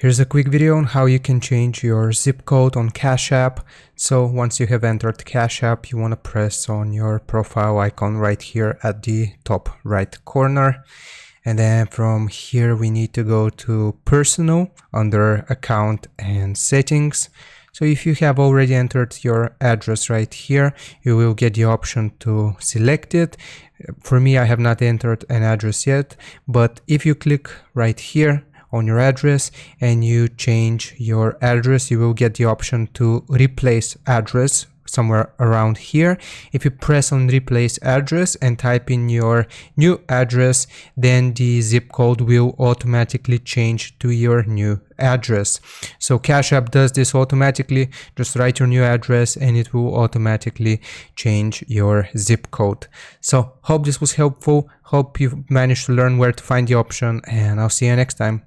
Here's a quick video on how you can change your zip code on Cash App. So once you have entered Cash App, you want to press on your profile icon right here at the top right corner. And then from here, we need to go to Personal under Account and Settings. So if you have already entered your address right here, you will get the option to select it. For me, I have not entered an address yet, but if you click right here on your address and you change your address, you will get the option to replace address somewhere around here. If you press on replace address and type in your new address, then the zip code will automatically change to your new address. So Cash App does this automatically. Just write your new address and it will automatically change your zip code. So hope this was helpful. Hope you managed to learn where to find the option, and I'll see you next time.